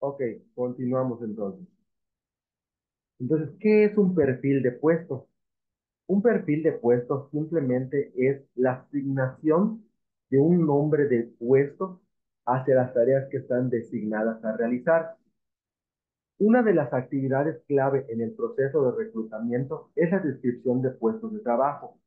Ok, continuamos entonces. Entonces, ¿qué es un perfil de puesto? Un perfil de puesto simplemente es la asignación de un nombre de puesto hacia las tareas que están designadas a realizar. Una de las actividades clave en el proceso de reclutamiento es la descripción de puestos de trabajo.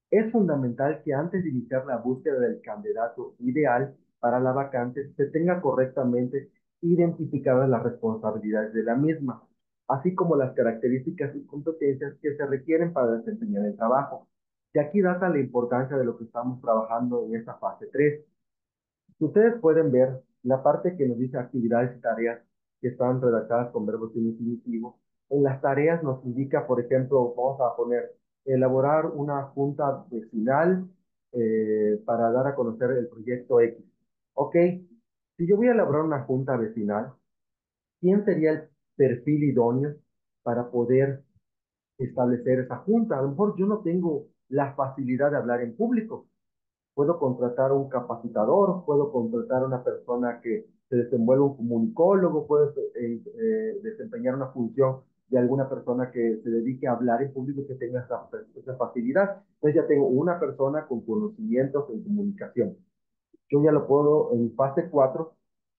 Es fundamental que antes de iniciar la búsqueda del candidato ideal para la vacante se tenga correctamente identificadas las responsabilidades de la misma, así como las características y competencias que se requieren para desempeñar el trabajo. De aquí data la importancia de lo que estamos trabajando en esta fase 3. Ustedes pueden ver la parte que nos dice actividades y tareas que están redactadas con verbos en infinitivo. En las tareas nos indica, por ejemplo, vamos a poner elaborar una junta vecinal para dar a conocer el proyecto X. Ok, si yo voy a elaborar una junta vecinal, ¿quién sería el perfil idóneo para poder establecer esa junta? A lo mejor yo no tengo la facilidad de hablar en público. Puedo contratar un capacitador, puedo contratar una persona que se desenvuelva un comunicólogo, puedo desempeñar una función de alguna persona que se dedique a hablar en público y que tenga esa facilidad. Entonces ya tengo una persona con conocimientos en comunicación. Yo ya lo puedo, en fase 4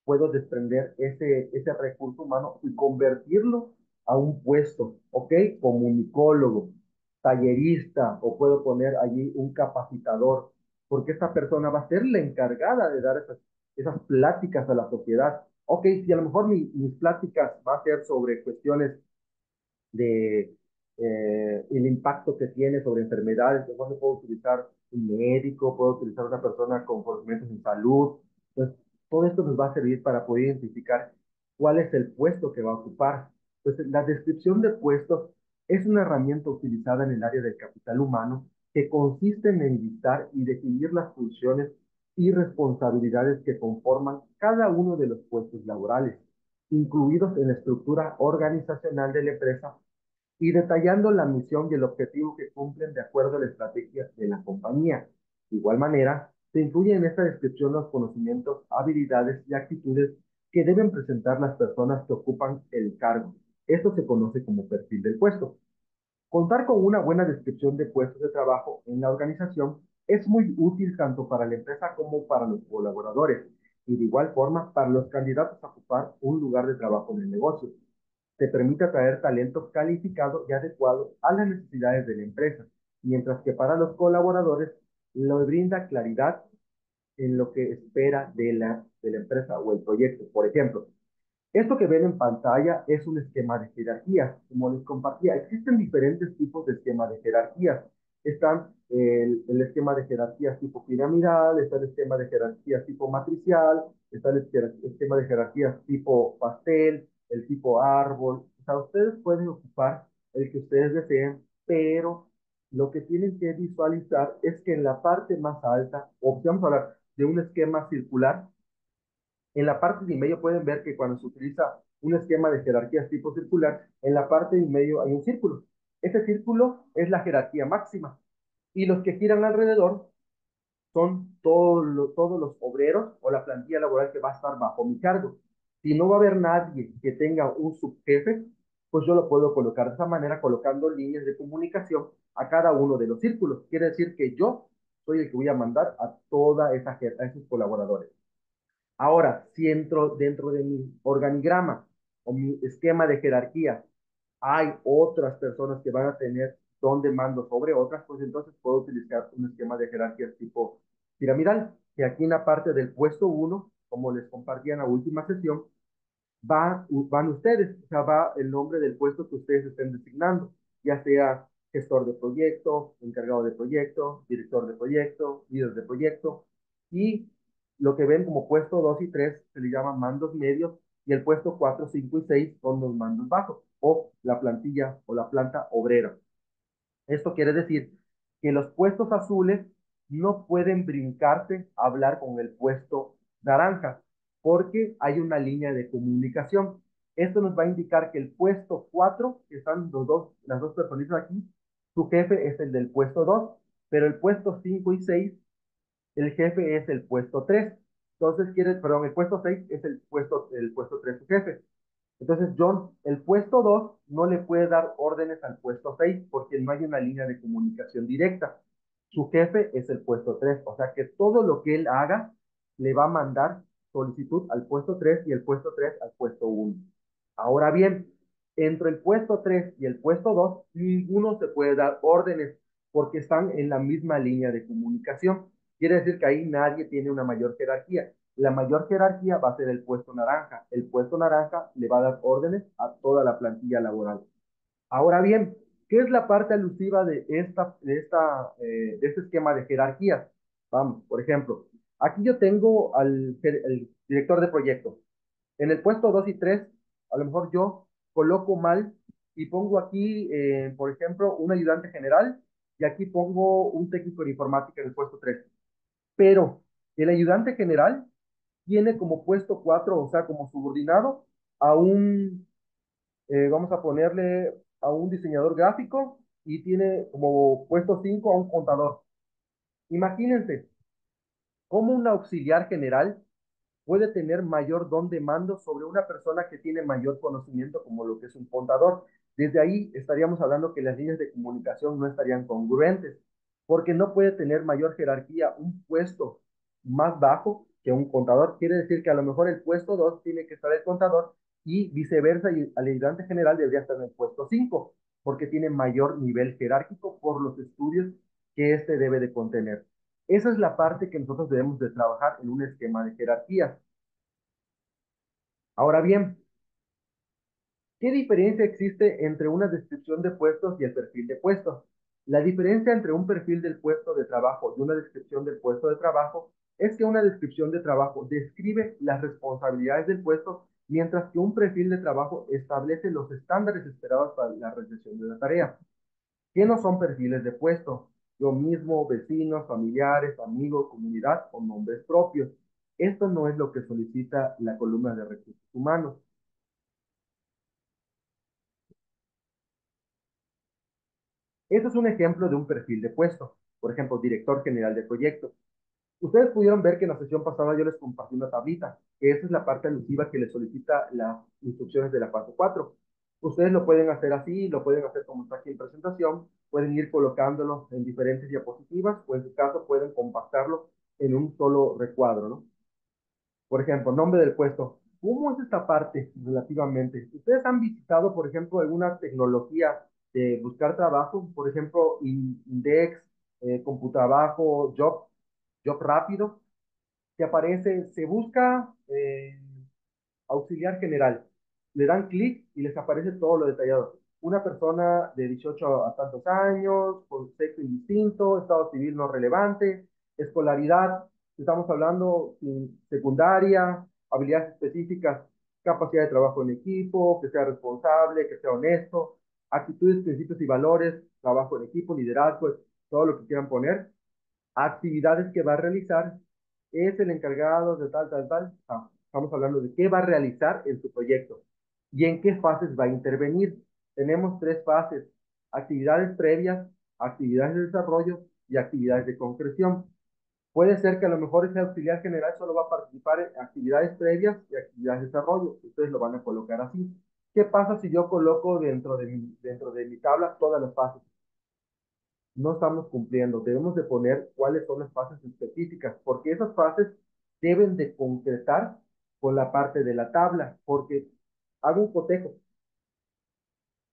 puedo desprender ese recurso humano y convertirlo a un puesto, ¿ok? Comunicólogo, tallerista, o puedo poner allí un capacitador, porque esta persona va a ser la encargada de dar esas pláticas a la sociedad. Ok, si a lo mejor mis pláticas va a ser sobre cuestiones de el impacto que tiene sobre enfermedades. Entonces puedo utilizar un médico, puedo utilizar una persona con conocimientos en salud. Entonces, todo esto nos va a servir para poder identificar cuál es el puesto que va a ocupar. Entonces, la descripción de puestos es una herramienta utilizada en el área del capital humano que consiste en enlistar y definir las funciones y responsabilidades que conforman cada uno de los puestos laborales, incluidos en la estructura organizacional de la empresa y detallando la misión y el objetivo que cumplen de acuerdo a la estrategia de la compañía. De igual manera, se incluyen en esta descripción los conocimientos, habilidades y actitudes que deben presentar las personas que ocupan el cargo. Esto se conoce como perfil del puesto. Contar con una buena descripción de puestos de trabajo en la organización es muy útil tanto para la empresa como para los colaboradores y de igual forma para los candidatos a ocupar un lugar de trabajo en el negocio. Te permite atraer talento calificado y adecuado a las necesidades de la empresa, mientras que para los colaboradores lo brinda claridad en lo que espera de la empresa o el proyecto. Por ejemplo, esto que ven en pantalla es un esquema de jerarquías. Como les compartía, existen diferentes tipos de esquema de jerarquías. Están el esquema de jerarquías tipo piramidal, está el esquema de jerarquías tipo matricial, está el esquema de jerarquías tipo pastel, el tipo árbol. O sea, ustedes pueden ocupar el que ustedes deseen, pero lo que tienen que visualizar es que en la parte más alta, o vamos a hablar de un esquema circular, en la parte de en medio pueden ver que cuando se utiliza un esquema de jerarquías tipo circular, en la parte de en medio hay un círculo. Ese círculo es la jerarquía máxima. Y los que giran alrededor son todos los obreros o la plantilla laboral que va a estar bajo mi cargo. Si no va a haber nadie que tenga un subjefe, pues yo lo puedo colocar de esa manera, colocando líneas de comunicación a cada uno de los círculos. Quiere decir que yo soy el que voy a mandar a a esos colaboradores. Ahora, si entro dentro de mi organigrama o mi esquema de jerarquía, hay otras personas que van a tener don de mando sobre otras, pues entonces puedo utilizar un esquema de jerarquía tipo piramidal, que aquí en la parte del puesto uno, como les compartí en la última sesión, van ustedes, o sea, va el nombre del puesto que ustedes estén designando, ya sea gestor de proyecto, encargado de proyecto, director de proyecto, líder de proyecto, y lo que ven como puesto 2 y 3 se le llaman mandos medios, y el puesto 4, 5 y 6 son los mandos bajos, o la plantilla o la planta obrera. Esto quiere decir que los puestos azules no pueden brincarse a hablar con el puesto naranja, porque hay una línea de comunicación. Esto nos va a indicar que el puesto 4, que están las dos personitas aquí, su jefe es el del puesto 2, pero el puesto 5 y 6, el jefe es el puesto 3. Entonces, perdón, el puesto 6 es el puesto 3 su jefe. Entonces, John, el puesto 2 no le puede dar órdenes al puesto 6 porque no hay una línea de comunicación directa. Su jefe es el puesto 3, o sea que todo lo que él haga le va a mandar solicitud al puesto 3 y el puesto 3 al puesto 1. Ahora bien, entre el puesto 3 y el puesto 2, ninguno se puede dar órdenes porque están en la misma línea de comunicación. Quiere decir que ahí nadie tiene una mayor jerarquía. La mayor jerarquía va a ser el puesto naranja. El puesto naranja le va a dar órdenes a toda la plantilla laboral. Ahora bien, ¿qué es la parte alusiva de este esquema de jerarquías? Vamos, por ejemplo, aquí yo tengo el director de proyecto. En el puesto 2 y 3, a lo mejor yo coloco mal y pongo aquí, por ejemplo, un ayudante general y aquí pongo un técnico de informática en el puesto 3. Pero el ayudante general tiene como puesto 4, o sea, como subordinado a vamos a ponerle a un diseñador gráfico y tiene como puesto 5 a un contador. Imagínense cómo un auxiliar general puede tener mayor don de mando sobre una persona que tiene mayor conocimiento como lo que es un contador. Desde ahí estaríamos hablando que las líneas de comunicación no estarían congruentes, porque no puede tener mayor jerarquía un puesto más bajo que un contador. Quiere decir que a lo mejor el puesto 2 tiene que estar el contador y viceversa, y el ayudante general debería estar en el puesto 5 porque tiene mayor nivel jerárquico por los estudios que éste debe de contener. Esa es la parte que nosotros debemos de trabajar en un esquema de jerarquías. Ahora bien, ¿qué diferencia existe entre una descripción de puestos y el perfil de puestos? La diferencia entre un perfil del puesto de trabajo y una descripción del puesto de trabajo es que una descripción de trabajo describe las responsabilidades del puesto, mientras que un perfil de trabajo establece los estándares esperados para la realización de la tarea. ¿Qué no son perfiles de puesto? Yo mismo, vecinos, familiares, amigos, comunidad o nombres propios. Esto no es lo que solicita la columna de recursos humanos. Eso es un ejemplo de un perfil de puesto. Por ejemplo, director general de proyectos. Ustedes pudieron ver que en la sesión pasada yo les compartí una tablita, que esa es la parte alusiva que les solicita las instrucciones de la fase 4. Ustedes lo pueden hacer así, lo pueden hacer como está aquí en presentación, pueden ir colocándolo en diferentes diapositivas o en su caso pueden compactarlo en un solo recuadro, ¿no? Por ejemplo, nombre del puesto. ¿Cómo es esta parte relativamente? ¿Ustedes han visitado, por ejemplo, alguna tecnología de buscar trabajo? Por ejemplo, Index, Computabajo, Job Rápido, que aparece, se busca auxiliar general. Le dan clic y les aparece todo lo detallado. Una persona de 18 a tantos años, con sexo indistinto, estado civil no relevante, escolaridad, estamos hablando secundaria, habilidades específicas, capacidad de trabajo en equipo, que sea responsable, que sea honesto, actitudes, principios y valores, trabajo en equipo, liderazgo, todo lo que quieran poner, actividades que va a realizar, es el encargado de tal, tal, tal. Ah, estamos hablando de qué va a realizar en su proyecto y en qué fases va a intervenir. Tenemos tres fases: actividades previas, actividades de desarrollo y actividades de concreción. Puede ser que a lo mejor ese auxiliar general solo va a participar en actividades previas y actividades de desarrollo. Ustedes lo van a colocar así. ¿Qué pasa si yo coloco dentro de mi tabla todas las fases? No estamos cumpliendo. Debemos de poner cuáles son las fases específicas, porque esas fases deben de concretar con la parte de la tabla, porque hago un cotejo,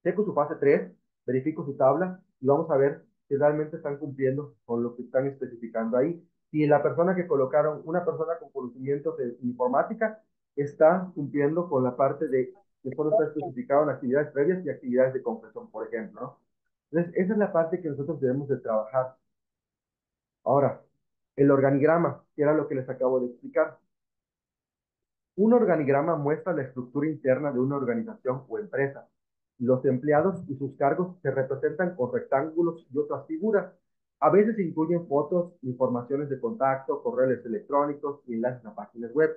checo su fase 3, verifico su tabla y vamos a ver si realmente están cumpliendo con lo que están especificando ahí. Si la persona que colocaron, una persona con conocimientos de informática, está cumpliendo con la parte de que solo está especificado en actividades previas y actividades de concreción, por ejemplo, ¿no? Entonces, esa es la parte que nosotros debemos de trabajar. Ahora, el organigrama, que era lo que les acabo de explicar. Un organigrama muestra la estructura interna de una organización o empresa. Los empleados y sus cargos se representan con rectángulos y otras figuras. A veces incluyen fotos, informaciones de contacto, correos electrónicos y enlaces a páginas web,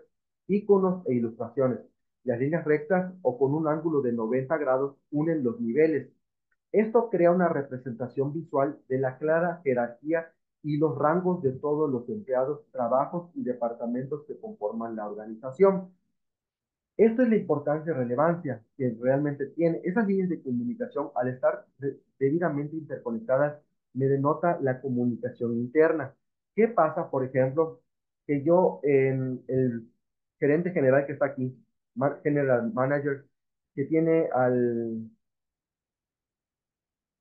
iconos e ilustraciones. Las líneas rectas o con un ángulo de 90 grados unen los niveles. Esto crea una representación visual de la clara jerarquía y los rangos de todos los empleados, trabajos y departamentos que conforman la organización. Esto es la importancia y relevancia que realmente tiene. Esas líneas de comunicación, al estar debidamente interconectadas, me denota la comunicación interna. ¿Qué pasa, por ejemplo, que yo, en el gerente general que está aquí, general manager, que tiene al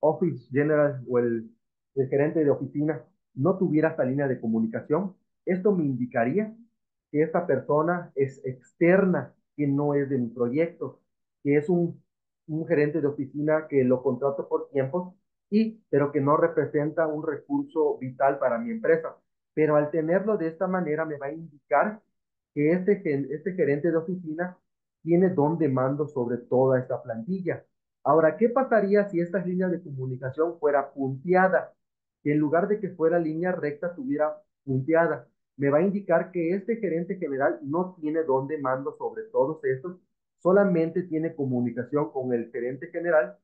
Office General o el gerente de oficina no tuviera esta línea de comunicación, esto me indicaría que esta persona es externa, que no es de mi proyecto, que es un gerente de oficina que lo contrato por tiempos pero que no representa un recurso vital para mi empresa. Pero al tenerlo de esta manera me va a indicar que este gerente de oficina tiene don de mando sobre toda esta plantilla. Ahora, ¿qué pasaría si esta línea de comunicación fuera punteada? Que en lugar de que fuera línea recta, tuviera punteada. Me va a indicar que este gerente general no tiene don de mando sobre todos estos, solamente tiene comunicación con el gerente general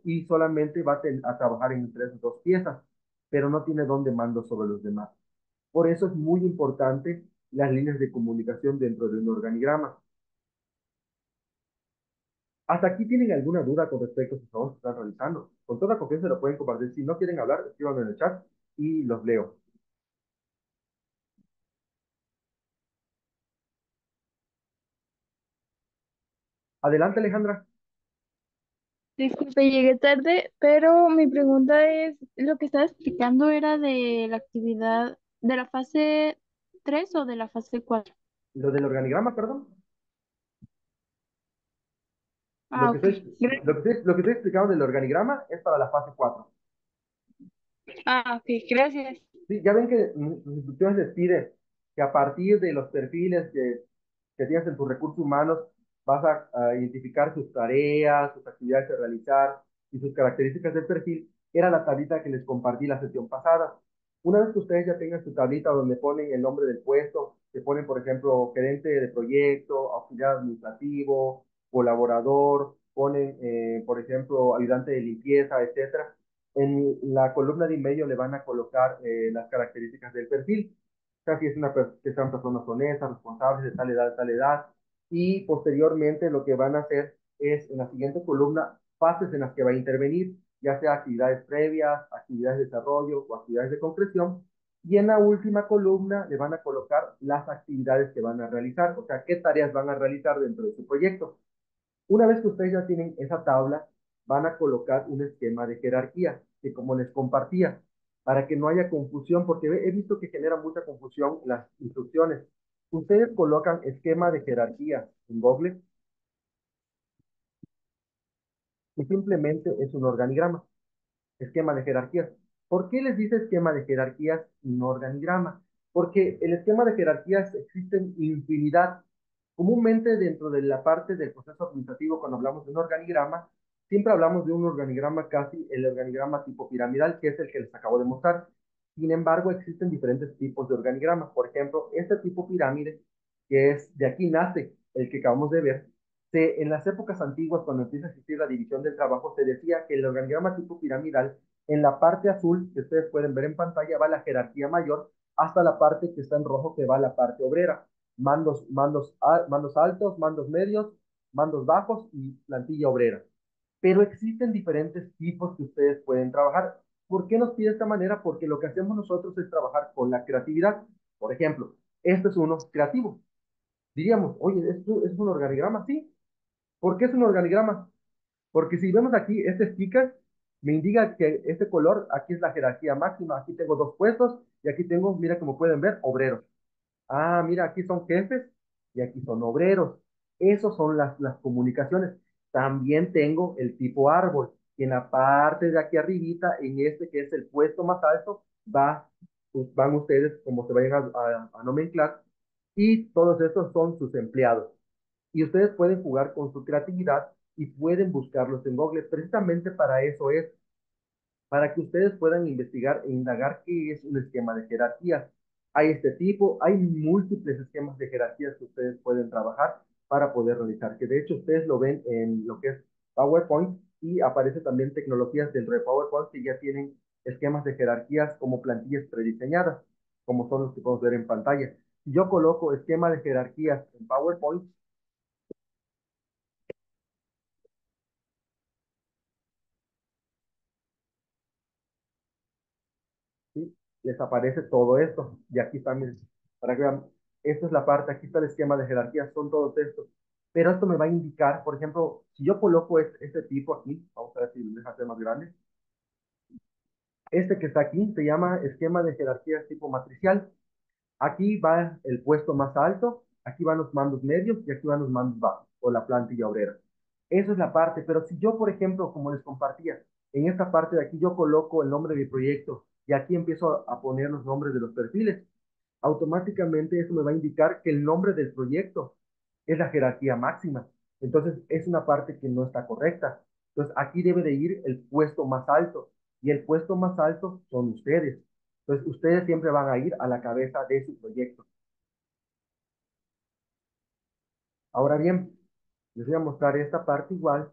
y solamente va a trabajar en tres dos piezas, pero no tiene don de mando sobre los demás. Por eso es muy importante las líneas de comunicación dentro de un organigrama. ¿Hasta aquí tienen alguna duda con respecto a sus trabajos que están realizando? Con toda confianza lo pueden compartir. Si no quieren hablar, escríbanlo en el chat y los leo. Adelante, Alejandra. Disculpe, llegué tarde, pero mi pregunta es, lo que estaba explicando era de la actividad de la fase 3 o de la fase 4. Lo del organigrama, perdón. Lo Ah, que ok. estoy, lo que estoy explicando del organigrama es para la fase 4. Ok, gracias. Sí, ya ven que sus instrucciones les pide que a partir de los perfiles que tienes en tus recursos humanos, vas a identificar sus tareas, sus actividades a realizar y sus características del perfil. Era la tablita que les compartí la sesión pasada. Una vez que ustedes ya tengan su tablita donde ponen el nombre del puesto, que ponen, por ejemplo, gerente de proyecto, auxiliar administrativo, colaborador, ponen, por ejemplo, ayudante de limpieza, etcétera. En la columna de en medio le van a colocar las características del perfil. O sea, si es que sean personas honestas, responsables de tal edad. Y posteriormente lo que van a hacer es en la siguiente columna fases en las que va a intervenir, ya sea actividades previas, actividades de desarrollo o actividades de concreción. Y en la última columna le van a colocar las actividades que van a realizar, o sea, qué tareas van a realizar dentro de su proyecto. Una vez que ustedes ya tienen esa tabla, van a colocar un esquema de jerarquía, que como les compartía, para que no haya confusión, porque he visto que genera mucha confusión las instrucciones. Ustedes colocan esquema de jerarquía en Google y simplemente es un organigrama, esquema de jerarquías. ¿Por qué les dice esquema de jerarquías y no organigrama? Porque el esquema de jerarquías existen infinidad. Comúnmente dentro de la parte del proceso administrativo, cuando hablamos de un organigrama, siempre hablamos de un organigrama casi el organigrama tipo piramidal, que es el que les acabo de mostrar. Sin embargo, existen diferentes tipos de organigramas. Por ejemplo, este tipo pirámide, que es de aquí nace el que acabamos de ver, en las épocas antiguas, cuando empieza a existir la división del trabajo, se decía que el organigrama tipo piramidal, en la parte azul, que ustedes pueden ver en pantalla, va la jerarquía mayor, hasta la parte que está en rojo, que va la parte obrera. Mandos altos, mandos medios, mandos bajos y plantilla obrera. Pero existen diferentes tipos que ustedes pueden trabajar. ¿Por qué nos pide de esta manera? Porque lo que hacemos nosotros es trabajar con la creatividad. Por ejemplo, este es uno creativo. Diríamos, oye, ¿esto es un organigrama? Sí. ¿Por qué es un organigrama? Porque si vemos aquí este sticker, me indica que este color, aquí es la jerarquía máxima, aquí tengo dos puestos y aquí tengo, mira como pueden ver, obreros. Ah, mira, aquí son jefes y aquí son obreros. Esos son las comunicaciones. También tengo el tipo árbol, que en la parte de aquí arribita, en este que es el puesto más alto, van ustedes como se vayan a nomenclar y todos estos son sus empleados. Y ustedes pueden jugar con su creatividad y pueden buscarlos en Google. Precisamente para eso es, para que ustedes puedan investigar e indagar qué es un esquema de jerarquía. Hay este tipo, hay múltiples esquemas de jerarquías que ustedes pueden trabajar para poder realizar, que de hecho ustedes lo ven en lo que es PowerPoint y aparece también tecnologías dentro de PowerPoint que ya tienen esquemas de jerarquías como plantillas prediseñadas, como son los que podemos ver en pantalla. Si yo coloco esquema de jerarquías en PowerPoint, les aparece todo esto. Y aquí también, para que vean, esta es la parte, aquí está el esquema de jerarquía, son todos estos. Pero esto me va a indicar, por ejemplo, si yo coloco este tipo aquí, vamos a ver si lo deja hacer más grande. Este que está aquí se llama esquema de jerarquía tipo matricial. Aquí va el puesto más alto, aquí van los mandos medios y aquí van los mandos bajos, o la plantilla obrera. Eso es la parte, pero si yo, por ejemplo, como les compartía, en esta parte de aquí yo coloco el nombre de mi proyecto y aquí empiezo a poner los nombres de los perfiles, automáticamente eso me va a indicar que el nombre del proyecto es la jerarquía máxima. Entonces, es una parte que no está correcta. Entonces, aquí debe de ir el puesto más alto y el puesto más alto son ustedes. Entonces, ustedes siempre van a ir a la cabeza de su proyecto. Ahora bien, les voy a mostrar esta parte igual.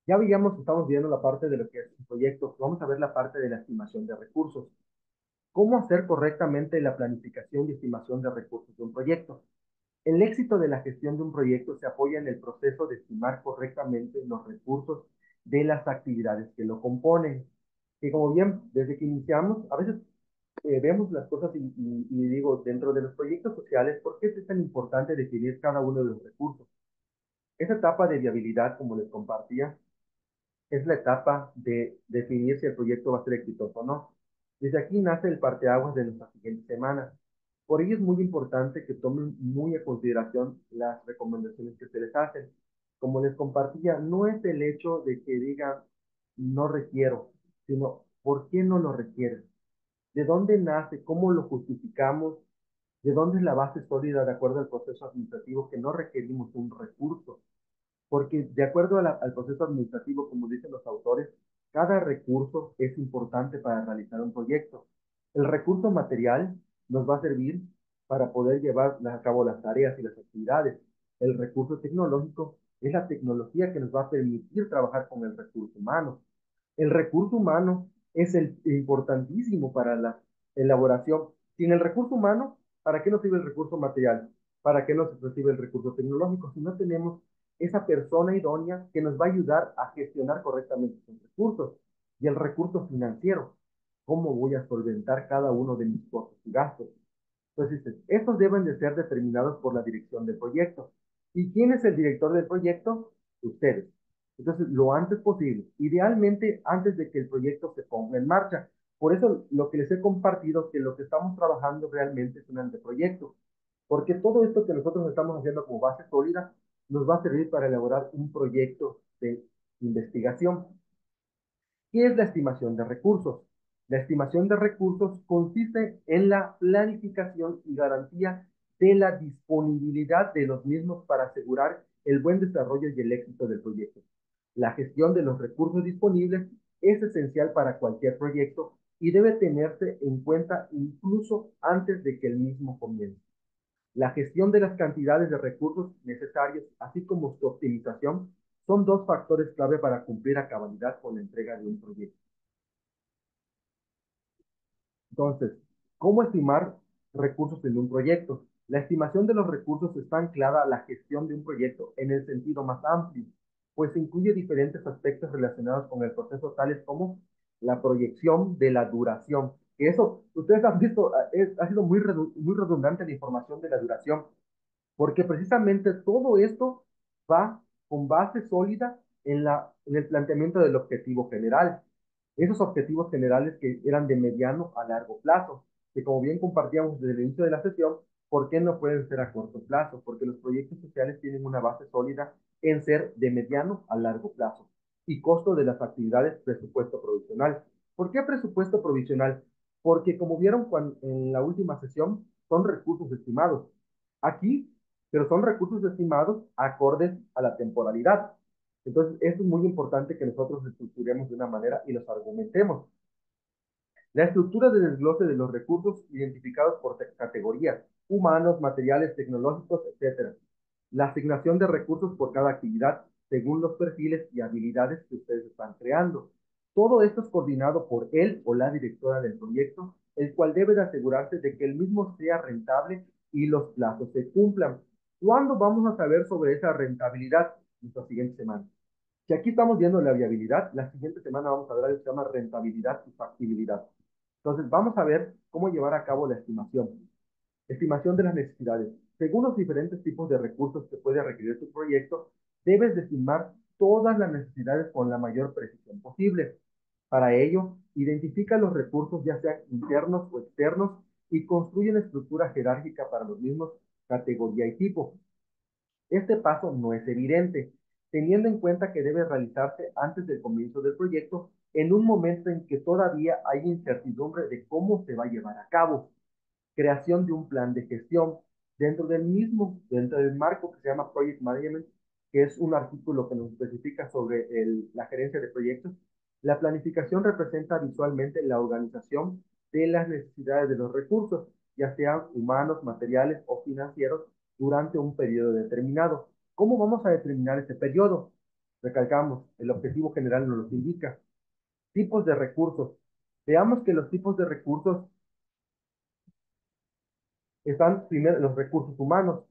Ya veíamos, estamos viendo la parte de lo que es un proyecto. Vamos a ver la parte de la estimación de recursos. ¿Cómo hacer correctamente la planificación y estimación de recursos de un proyecto? El éxito de la gestión de un proyecto se apoya en el proceso de estimar correctamente los recursos de las actividades que lo componen. Que como bien, desde que iniciamos, a veces vemos las cosas y digo, dentro de los proyectos sociales, ¿por qué es tan importante definir cada uno de los recursos? Esa etapa de viabilidad, como les compartía, es la etapa de definir si el proyecto va a ser exitoso o no. Desde aquí nace el parteaguas de nuestra siguiente semana. Por ello es muy importante que tomen muy a consideración las recomendaciones que se les hacen. Como les compartía, no es el hecho de que digan no requiero, sino ¿por qué no lo requieren? ¿De dónde nace? ¿Cómo lo justificamos? ¿De dónde es la base sólida de acuerdo al proceso administrativo que no requerimos un recurso? Porque de acuerdo al proceso administrativo, como dicen los autores, cada recurso es importante para realizar un proyecto. El recurso material nos va a servir para poder llevar a cabo las tareas y las actividades. El recurso tecnológico es la tecnología que nos va a permitir trabajar con el recurso humano. El recurso humano es importantísimo para la elaboración. Sin el recurso humano, ¿para qué nos sirve el recurso material? ¿Para qué nos sirve el recurso tecnológico? Si no tenemos esa persona idónea que nos va a ayudar a gestionar correctamente sus recursos. Y el recurso financiero, ¿cómo voy a solventar cada uno de mis costos y gastos? Entonces, estos deben de ser determinados por la dirección del proyecto. ¿Y quién es el director del proyecto? Ustedes. Entonces, lo antes posible, idealmente antes de que el proyecto se ponga en marcha. Por eso, lo que les he compartido, que lo que estamos trabajando realmente es un anteproyecto, porque todo esto que nosotros estamos haciendo como base sólida nos va a servir para elaborar un proyecto de investigación. ¿Qué es la estimación de recursos? La estimación de recursos consiste en la planificación y garantía de la disponibilidad de los mismos para asegurar el buen desarrollo y el éxito del proyecto. La gestión de los recursos disponibles es esencial para cualquier proyecto y debe tenerse en cuenta incluso antes de que el mismo comience. La gestión de las cantidades de recursos necesarios, así como su optimización, son dos factores clave para cumplir a cabalidad con la entrega de un proyecto. Entonces, ¿cómo estimar recursos en un proyecto? La estimación de los recursos está anclada a la gestión de un proyecto en el sentido más amplio, pues incluye diferentes aspectos relacionados con el proceso, tales como la proyección de la duración. Que eso, ustedes han visto, ha sido muy redundante la información de la duración, porque precisamente todo esto va con base sólida en el planteamiento del objetivo general. Esos objetivos generales que eran de mediano a largo plazo, que como bien compartíamos desde el inicio de la sesión, ¿por qué no pueden ser a corto plazo? Porque los proyectos sociales tienen una base sólida en ser de mediano a largo plazo. Y costo de las actividades, presupuesto provisional. ¿Por qué presupuesto provisional? Porque como vieron en la última sesión, son recursos estimados. Aquí, pero son recursos estimados acordes a la temporalidad. Entonces, esto es muy importante que nosotros estructuremos de una manera y los argumentemos. La estructura de desglose de los recursos identificados por categorías, humanos, materiales, tecnológicos, etc. La asignación de recursos por cada actividad, según los perfiles y habilidades que ustedes están creando. Todo esto es coordinado por él o la directora del proyecto, el cual debe de asegurarse de que el mismo sea rentable y los plazos se cumplan. ¿Cuándo vamos a saber sobre esa rentabilidad? Nuestra siguiente semana. Si aquí estamos viendo la viabilidad, la siguiente semana vamos a ver algo que se llama rentabilidad y factibilidad. Entonces, vamos a ver cómo llevar a cabo la estimación. Estimación de las necesidades. Según los diferentes tipos de recursos que puede requerir tu proyecto, debes de estimar todas las necesidades con la mayor precisión posible. Para ello, identifica los recursos, ya sean internos o externos, y construye una estructura jerárquica para los mismos, categoría y tipo. Este paso no es evidente, teniendo en cuenta que debe realizarse antes del comienzo del proyecto, en un momento en que todavía hay incertidumbre de cómo se va a llevar a cabo. Creación de un plan de gestión dentro del marco que se llama Project Management, que es un artículo que nos especifica sobre la gerencia de proyectos. La planificación representa visualmente la organización de las necesidades de los recursos, ya sean humanos, materiales o financieros, durante un periodo determinado. ¿Cómo vamos a determinar ese periodo? Recalcamos, el objetivo general nos lo indica. Tipos de recursos. Veamos que los tipos de recursos están primero los recursos humanos.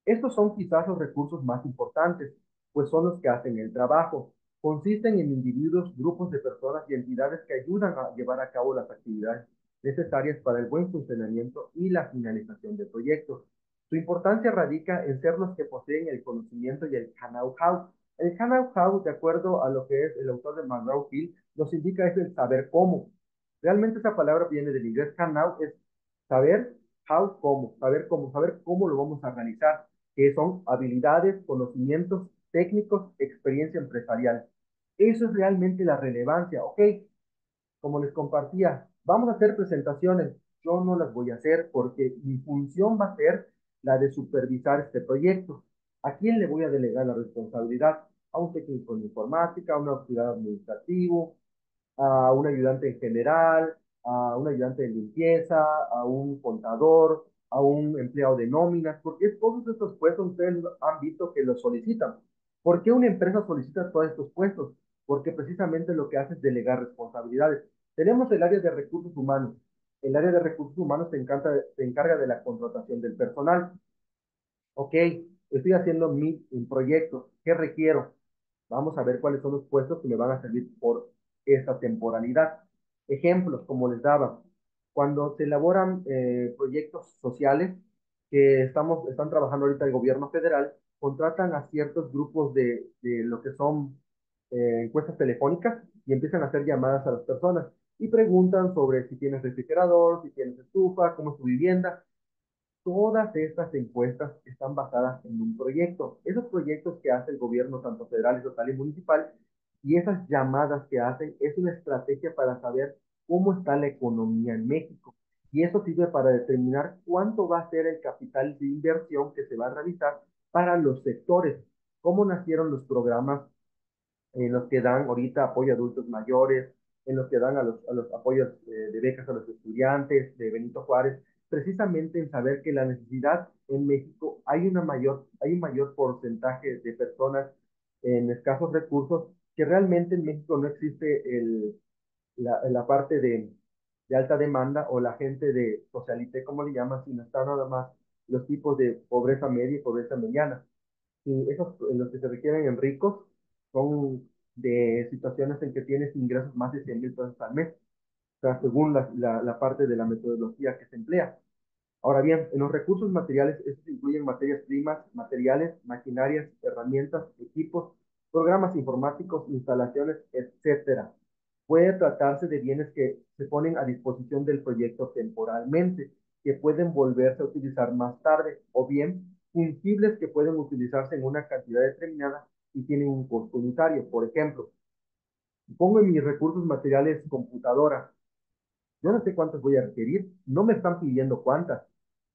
Estos son quizás los recursos más importantes, pues son los que hacen el trabajo. Consisten en individuos, grupos de personas y entidades que ayudan a llevar a cabo las actividades necesarias para el buen funcionamiento y la finalización del proyecto. Su importancia radica en ser los que poseen el conocimiento y el know-how. El know-how, de acuerdo a lo que es el autor de McGraw-Hill, nos indica es el saber cómo. Realmente esa palabra viene del inglés know, es saber, how, cómo, saber cómo lo vamos a realizar, que son habilidades, conocimientos técnicos, experiencia empresarial. Eso es realmente la relevancia, ¿ok? Como les compartía, vamos a hacer presentaciones. Yo no las voy a hacer porque mi función va a ser la de supervisar este proyecto. ¿A quién le voy a delegar la responsabilidad? A un técnico en informática, a un auxiliar administrativo, a un ayudante en general, a un ayudante de limpieza, a un contador, a un empleado de nóminas, porque todos estos puestos ustedes han visto que los solicitan. ¿Por qué una empresa solicita todos estos puestos? Porque precisamente lo que hace es delegar responsabilidades. Tenemos el área de recursos humanos. El área de recursos humanos se encarga de la contratación del personal. Ok, estoy haciendo mi proyecto. ¿Qué requiero? Vamos a ver cuáles son los puestos que me van a servir por esta temporalidad. Ejemplos, como les daba, cuando se elaboran proyectos sociales que están trabajando ahorita el gobierno federal, contratan a ciertos grupos de lo que son encuestas telefónicas y empiezan a hacer llamadas a las personas y preguntan sobre si tienes refrigerador, si tienes estufa, cómo es tu vivienda. Todas estas encuestas están basadas en un proyecto. Esos proyectos que hace el gobierno, tanto federal, estatal y municipal, y esas llamadas que hacen, es una estrategia para saber cómo está la economía en México. Y eso sirve para determinar cuánto va a ser el capital de inversión que se va a realizar para los sectores. ¿Cómo nacieron los programas en los que dan ahorita apoyo a adultos mayores, en los que dan a los apoyos de becas a los estudiantes de Benito Juárez, precisamente en saber que la necesidad en México hay un mayor porcentaje de personas en escasos recursos, que realmente en México no existe la parte de alta demanda o la gente de socialité, como le llaman, sino está nada más los tipos de pobreza media y pobreza mediana. Y esos, los que se requieren en ricos, son de situaciones en que tienes ingresos más de 100,000 pesos al mes, o sea, según la parte de la metodología que se emplea. Ahora bien, en los recursos materiales, estos incluyen materias primas, materiales, maquinarias, herramientas, equipos, programas informáticos, instalaciones, etcétera. Puede tratarse de bienes que se ponen a disposición del proyecto temporalmente, que pueden volverse a utilizar más tarde, o bien fungibles que pueden utilizarse en una cantidad determinada y tienen un costo unitario. Por ejemplo, pongo en mis recursos materiales computadoras. Yo no sé cuántas voy a requerir, no me están pidiendo cuántas,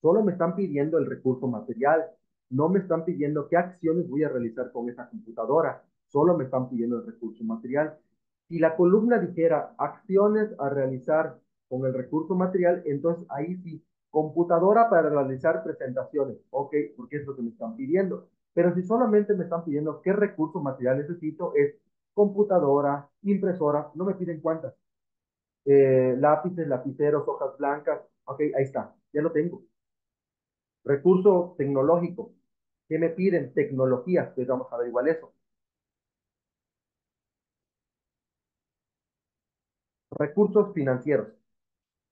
solo me están pidiendo el recurso material, no me están pidiendo qué acciones voy a realizar con esa computadora, solo me están pidiendo el recurso material. Si la columna dijera acciones a realizar con el recurso material, entonces ahí sí, computadora para realizar presentaciones, ok, porque es lo que me están pidiendo. Pero si solamente me están pidiendo qué recurso material necesito, es computadora, impresora, no me piden cuántas. Lápices, lapiceros, hojas blancas, ok, ahí está, ya lo tengo. Recurso tecnológico, ¿qué me piden? Tecnologías, pues vamos a ver igual eso. Recursos financieros.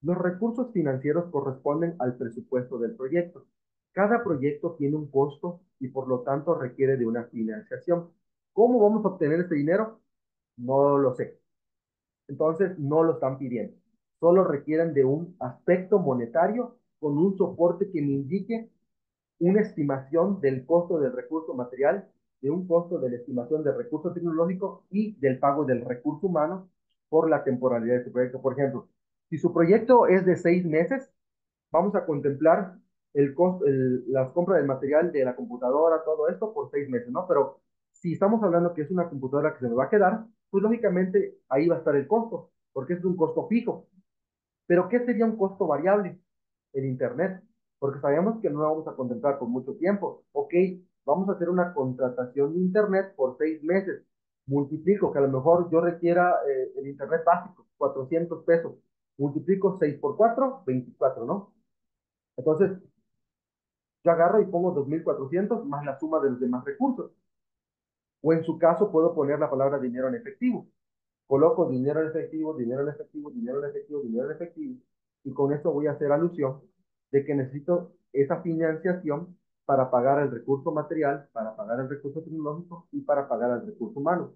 Los recursos financieros corresponden al presupuesto del proyecto. Cada proyecto tiene un costo y por lo tanto requiere de una financiación. ¿Cómo vamos a obtener ese dinero? No lo sé. Entonces no lo están pidiendo. Solo requieren de un aspecto monetario con un soporte que me indique una estimación del costo del recurso material, de un costo de la estimación del recurso tecnológico y del pago del recurso humano por la temporalidad de su proyecto. Por ejemplo, si su proyecto es de 6 meses, vamos a contemplar el costo, las compras del material de la computadora, todo esto por 6 meses, ¿no? Pero si estamos hablando que es una computadora que se me va a quedar, pues lógicamente ahí va a estar el costo, porque es un costo fijo. Pero ¿qué sería un costo variable? El Internet, porque sabemos que no lo vamos a contemplar por mucho tiempo. Ok, vamos a hacer una contratación de Internet por 6 meses. Multiplico, que a lo mejor yo requiera el Internet básico, 400 pesos. Multiplico 6 por 4, 24, ¿no? Entonces, yo agarro y pongo 2.400 más la suma de los demás recursos. O en su caso, puedo poner la palabra dinero en efectivo. Coloco dinero en efectivo, dinero en efectivo, dinero en efectivo, dinero en efectivo, y con eso voy a hacer alusión de que necesito esa financiación para pagar el recurso material, para pagar el recurso tecnológico y para pagar el recurso humano.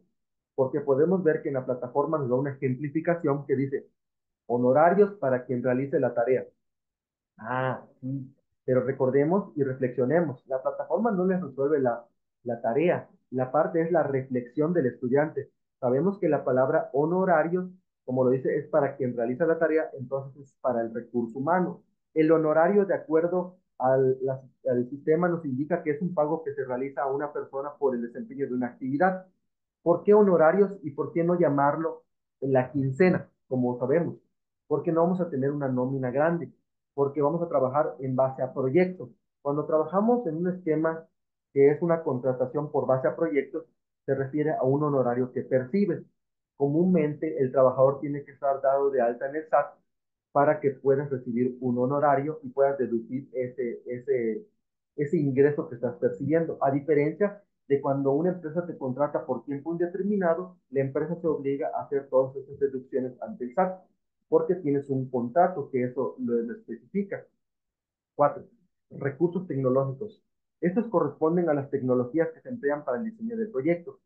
Porque podemos ver que en la plataforma nos da una ejemplificación que dice honorarios para quien realice la tarea. Ah, sí, pero recordemos y reflexionemos, la plataforma no les resuelve la tarea, la parte es la reflexión del estudiante. Sabemos que la palabra honorarios, como lo dice, es para quien realiza la tarea, entonces es para el recurso humano. El honorario, de acuerdo al sistema, nos indica que es un pago que se realiza a una persona por el desempeño de una actividad. ¿Por qué honorarios y por qué no llamarlo la quincena, como sabemos? Porque no vamos a tener una nómina grande, porque vamos a trabajar en base a proyectos. Cuando trabajamos en un esquema que es una contratación por base a proyectos, se refiere a un honorario que percibe. Comúnmente el trabajador tiene que estar dado de alta en el SAT para que puedas recibir un honorario y puedas deducir ese ingreso que estás percibiendo. A diferencia de cuando una empresa te contrata por tiempo indeterminado, la empresa se obliga a hacer todas esas deducciones ante el SAT, porque tienes un contrato que eso lo especifica. 4. Recursos tecnológicos. Estos corresponden a las tecnologías que se emplean para el diseño del proyecto.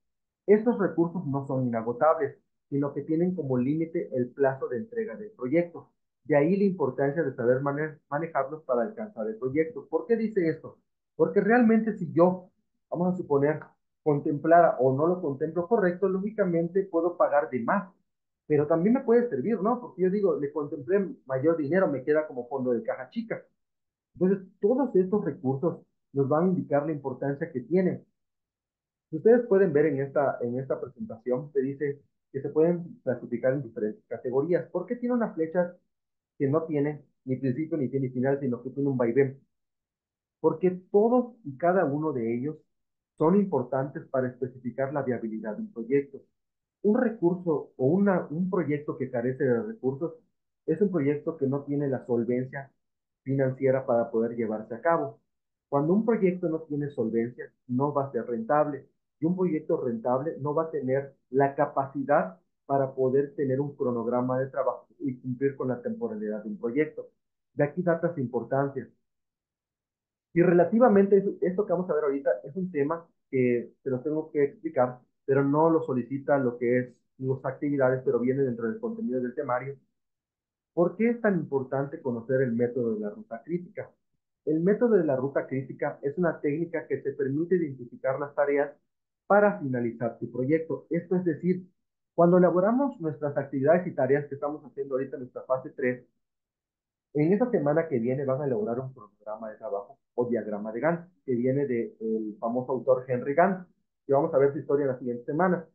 Estos recursos no son inagotables, sino que tienen como límite el plazo de entrega del proyecto. De ahí la importancia de saber manejarlos para alcanzar el proyecto. ¿Por qué dice esto? Porque realmente si yo, vamos a suponer, contemplara o no lo contemplo correcto, lógicamente puedo pagar de más. Pero también me puede servir, ¿no? Porque yo digo, le contemplé mayor dinero, me queda como fondo de caja chica. Entonces, todos estos recursos nos van a indicar la importancia que tienen. Si ustedes pueden ver en esta presentación, te dice que se pueden clasificar en diferentes categorías. ¿Por qué tiene una flecha que no tiene ni principio ni tiene final, sino que tiene un vaivén? Porque todos y cada uno de ellos son importantes para especificar la viabilidad de un proyecto. Un recurso o un proyecto que carece de recursos es un proyecto que no tiene la solvencia financiera para poder llevarse a cabo. Cuando un proyecto no tiene solvencia, no va a ser rentable. Y un proyecto rentable no va a tener la capacidad para poder tener un cronograma de trabajo y cumplir con la temporalidad de un proyecto. De aquí datas importancias. Y relativamente esto que vamos a ver ahorita es un tema que te lo tengo que explicar, pero no lo solicita lo que es las actividades, pero viene dentro del contenido del temario. ¿Por qué es tan importante conocer el método de la ruta crítica? El método de la ruta crítica es una técnica que te permite identificar las tareas para finalizar tu proyecto. Esto es decir, cuando elaboramos nuestras actividades y tareas que estamos haciendo ahorita en nuestra fase 3, en esta semana que viene van a elaborar un programa de trabajo o diagrama de Gantt, que viene del famoso autor Henry Gantt, que vamos a ver su historia en la siguiente semana.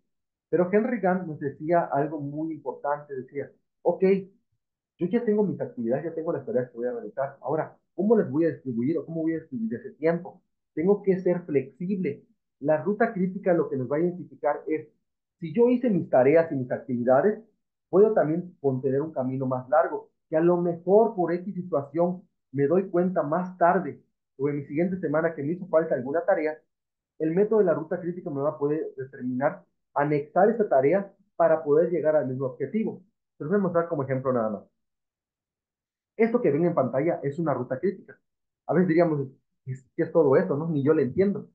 Pero Henry Gantt nos decía algo muy importante, decía, ok, yo ya tengo mis actividades, ya tengo las tareas que voy a realizar. Ahora, ¿cómo les voy a distribuir o cómo voy a distribuir ese tiempo? Tengo que ser flexible. La ruta crítica lo que nos va a identificar es Si yo hice mis tareas y mis actividades, puedo también tener un camino más largo, que a lo mejor por X situación me doy cuenta más tarde o en mi siguiente semana que me hizo falta alguna tarea, el método de la ruta crítica me va a poder determinar, anexar esa tarea para poder llegar al mismo objetivo. Se los voy a mostrar como ejemplo nada más. Esto que ven en pantalla es una ruta crítica. A veces diríamos, ¿qué es todo esto? ¿No? Ni yo le entiendo.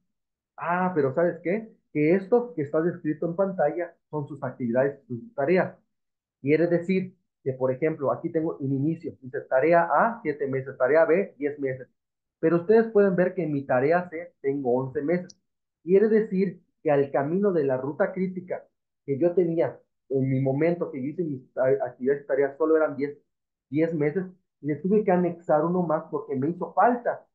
Ah, pero ¿sabes qué? Que esto que está descrito en pantalla son sus actividades, sus tareas. Quiere decir que, por ejemplo, aquí tengo un inicio. Dice tarea A, 7 meses, tarea B, 10 meses. Pero ustedes pueden ver que en mi tarea C tengo 11 meses. Quiere decir que al camino de la ruta crítica que yo tenía en mi momento que yo hice mis actividades y tareas, solo eran 10 meses, le tuve que anexar uno más porque me hizo falta.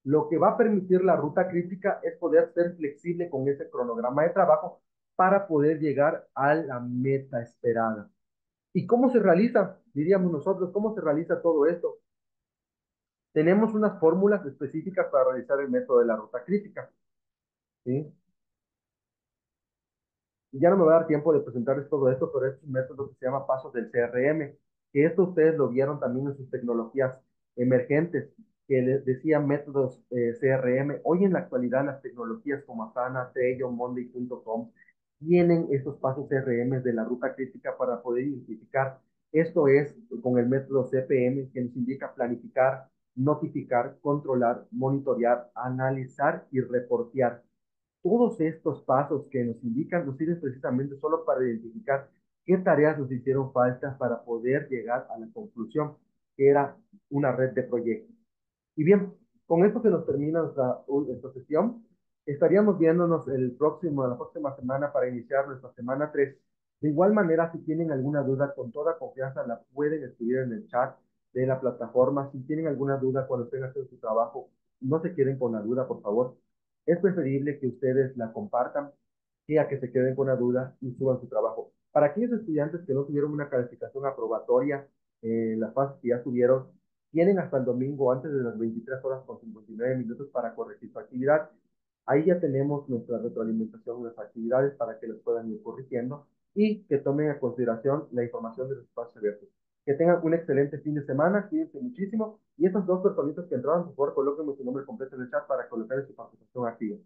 Lo que va a permitir la ruta crítica es poder ser flexible con ese cronograma de trabajo para poder llegar a la meta esperada. ¿Y cómo se realiza? Diríamos nosotros, ¿cómo se realiza todo esto? Tenemos unas fórmulas específicas para realizar el método de la ruta crítica, ¿sí? Y ya no me va a dar tiempo de presentarles todo esto, pero es un método que se llama pasos del CRM, que esto ustedes lo vieron también en sus tecnologías emergentes, que les decían métodos CRM. Hoy en la actualidad las tecnologías como Asana, Trello, Monday.com tienen estos pasos CRM de la ruta crítica para poder identificar. Esto es con el método CPM, que nos indica planificar, notificar, controlar, monitorear, analizar y reportear. Todos estos pasos que nos indican nos sirven precisamente solo para identificar qué tareas nos hicieron falta para poder llegar a la conclusión, que era una red de proyectos. Y bien, con esto que nos termina nuestra sesión, estaríamos viéndonos la próxima semana para iniciar nuestra semana 3. De igual manera, si tienen alguna duda, con toda confianza la pueden escribir en el chat de la plataforma. Si tienen alguna duda cuando estén haciendo su trabajo, no se queden con la duda, por favor. Es preferible que ustedes la compartan que a que se queden con la duda y suban su trabajo. Para aquellos estudiantes que no tuvieron una calificación aprobatoria en las fases que ya tuvieron, tienen hasta el domingo antes de las 23 horas con 59 minutos para corregir su actividad. Ahí ya tenemos nuestra retroalimentación de las actividades para que las puedan ir corrigiendo y que tomen a consideración la información de los espacios abiertos. Que tengan un excelente fin de semana, cuídense muchísimo y esas dos personitas que entraron, por favor, colóquenme su nombre completo en el chat para colocar su participación activa.